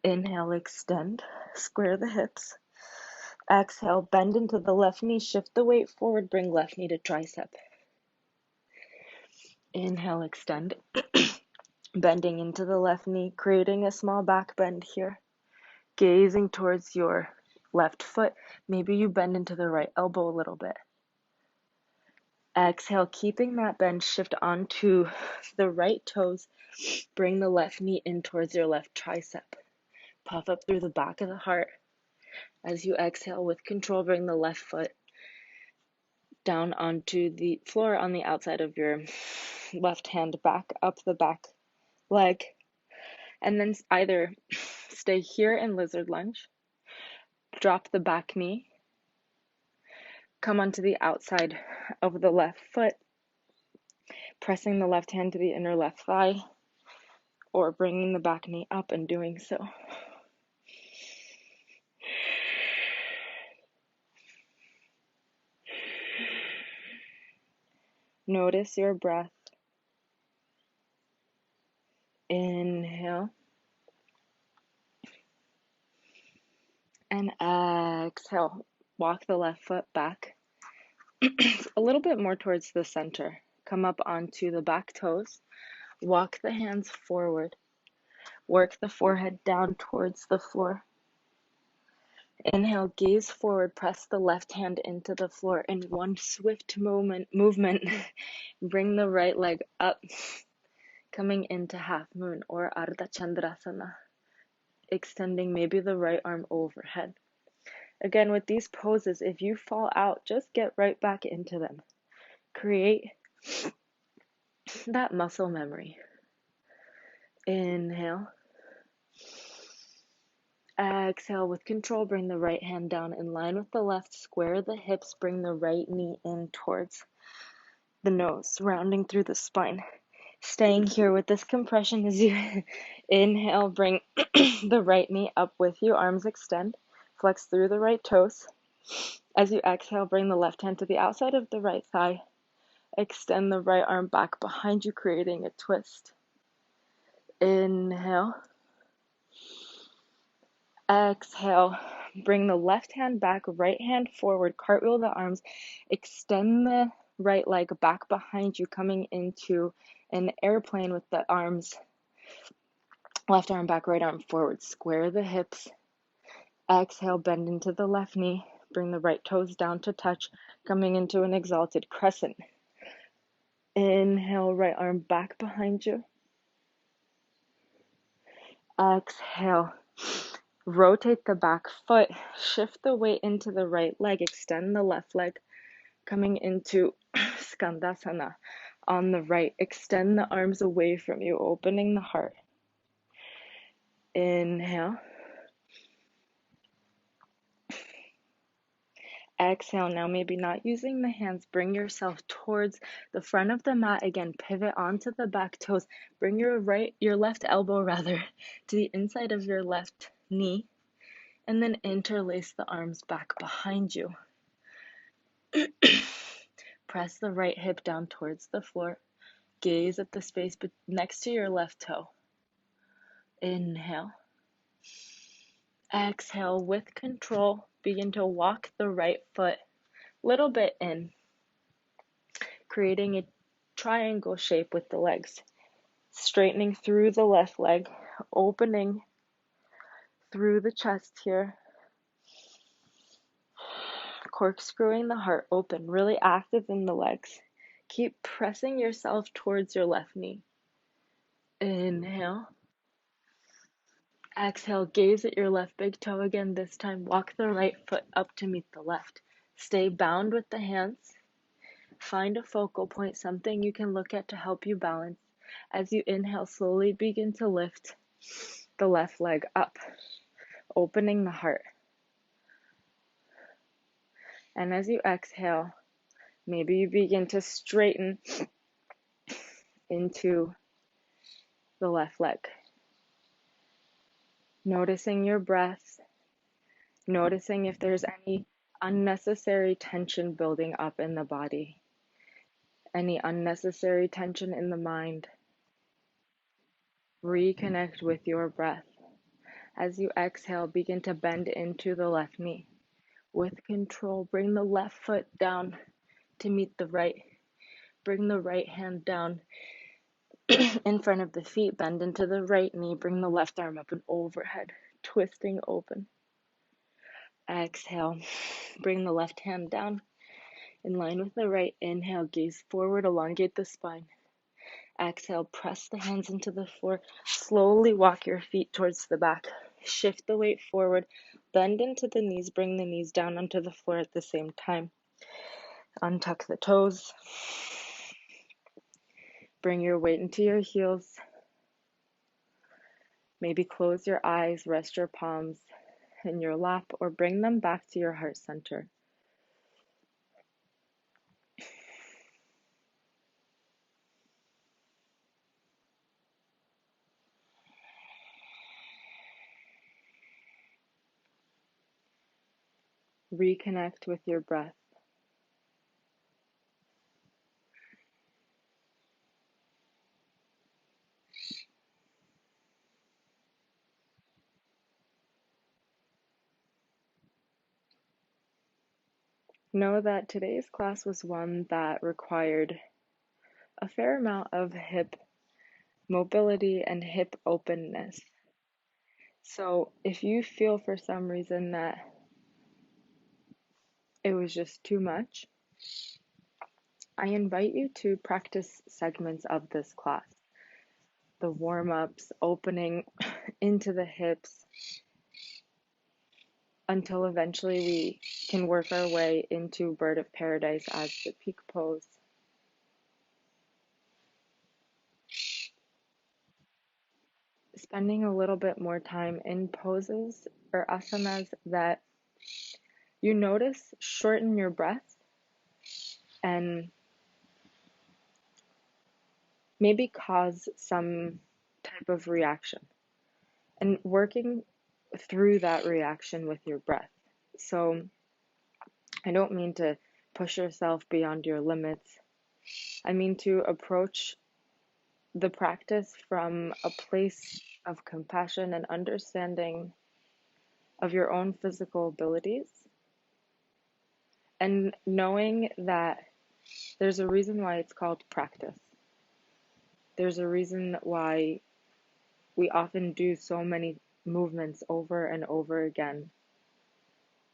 Inhale, extend. Square the hips. Exhale, bend into the left knee. Shift the weight forward. Bring left knee to tricep. Inhale, extend. Bending into the left knee, creating a small back bend here. Gazing towards your left foot. Maybe you bend into the right elbow a little bit. Exhale, keeping that bend, shift onto the right toes. Bring the left knee in towards your left tricep. Puff up through the back of the heart. As you exhale with control, bring the left foot down onto the floor on the outside of your left hand, back up the back leg. And then either stay here in lizard lunge, drop the back knee, come onto the outside of the left foot, pressing the left hand to the inner left thigh, or bringing the back knee up and doing so. Notice your breath. Inhale. And exhale. Walk the left foot back a little bit more towards the center. Come up onto the back toes. Walk the hands forward. Work the forehead down towards the floor. Inhale, gaze forward, press the left hand into the floor. In one swift movement, bring the right leg up, coming into half moon or Ardha Chandrasana, extending maybe the right arm overhead. Again, with these poses, if you fall out, just get right back into them. Create that muscle memory. Inhale. Exhale with control, bring the right hand down in line with the left, square the hips, bring the right knee in towards the nose, rounding through the spine. Staying here with this compression as you inhale, bring the right knee up with you, arms extend, flex through the right toes. As you exhale, bring the left hand to the outside of the right thigh, extend the right arm back behind you, creating a twist. Inhale. Exhale, bring the left hand back, right hand forward, cartwheel the arms, extend the right leg back behind you, coming into an airplane with the arms, left arm back, right arm forward, square the hips. Exhale, bend into the left knee, bring the right toes down to touch, coming into an exalted crescent. Inhale, right arm back behind you. Exhale. Rotate the back foot, shift the weight into the right leg, extend the left leg, coming into Skandasana on the right. Extend the arms away from you, opening the heart. Inhale. Exhale, now maybe not using the hands, bring yourself towards the front of the mat again, pivot onto the back toes, bring your left elbow rather to the inside of your left knee, and then interlace the arms back behind you. Press the right hip down towards the floor. Gaze at the space next to your left toe. Inhale. Exhale with control. Begin to walk the right foot a little bit in, creating a triangle shape with the legs. Straightening through the left leg, opening through the chest here. Corkscrewing the heart open, really active in the legs. Keep pressing yourself towards your left knee. Inhale. Exhale, gaze at your left big toe again. This time, walk the right foot up to meet the left. Stay bound with the hands. Find a focal point, something you can look at to help you balance. As you inhale, slowly begin to lift the left leg up, opening the heart. And as you exhale, maybe you begin to straighten into the left leg. Noticing your breath, noticing if there's any unnecessary tension building up in the body, any unnecessary tension in the mind. Reconnect with your breath. As you exhale, begin to bend into the left knee. With control, bring the left foot down to meet the right. Bring the right hand down in front of the feet, bend into the right knee, bring the left arm up and overhead, twisting open. Exhale, bring the left hand down in line with the right. Inhale, gaze forward, elongate the spine. Exhale, press the hands into the floor. Slowly walk your feet towards the back. Shift the weight forward, bend into the knees, bring the knees down onto the floor at the same time. Untuck the toes. Bring your weight into your heels. Maybe close your eyes, rest your palms in your lap, or bring them back to your heart center. Reconnect with your breath. know that today's class was one that required a fair amount of hip mobility and hip openness. So if you feel for some reason that it was just too much, I invite you to practice segments of this class. The warm-ups, opening into the hips, until eventually we can work our way into Bird of Paradise as the peak pose. Spending a little bit more time in poses or asanas that you notice shorten your breath and maybe cause some type of reaction, and working through that reaction with your breath. So I don't mean to push yourself beyond your limits. I mean to approach the practice from a place of compassion and understanding of your own physical abilities, and knowing that there's a reason why it's called practice. There's a reason why we often do so many movements over and over again,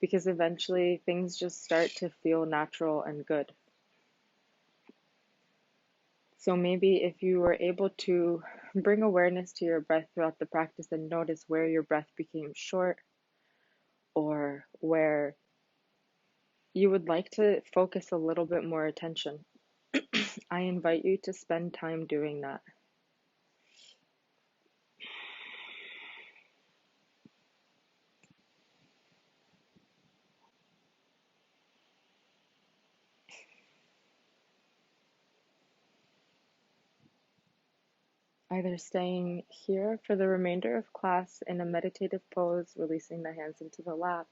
because eventually things just start to feel natural and good. So maybe if you were able to bring awareness to your breath throughout the practice and notice where your breath became short or where you would like to focus a little bit more attention, I invite you to spend time doing that. Either staying here for the remainder of class in a meditative pose, releasing the hands into the lap,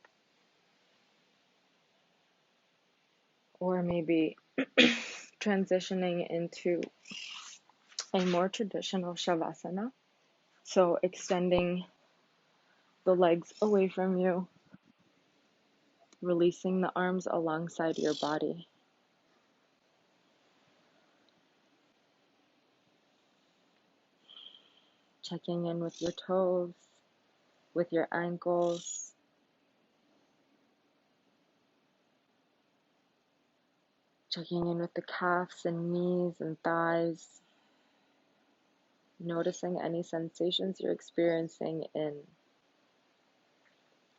or maybe transitioning into a more traditional Shavasana. So extending the legs away from you, releasing the arms alongside your body. Checking in with your toes, with your ankles. Checking in with the calves and knees and thighs. Noticing any sensations you're experiencing in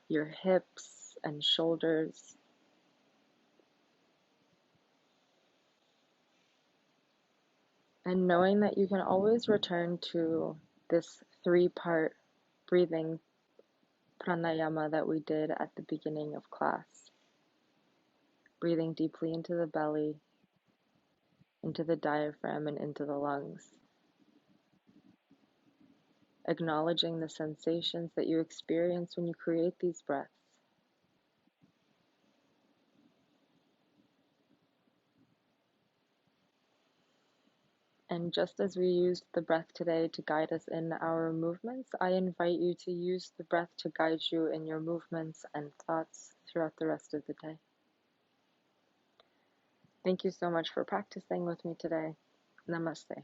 your hips and shoulders. And knowing that you can always return to this 3-part breathing pranayama that we did at the beginning of class. Breathing deeply into the belly, into the diaphragm, and into the lungs. Acknowledging the sensations that you experience when you create these breaths. And just as we used the breath today to guide us in our movements, I invite you to use the breath to guide you in your movements and thoughts throughout the rest of the day. Thank you so much for practicing with me today. Namaste.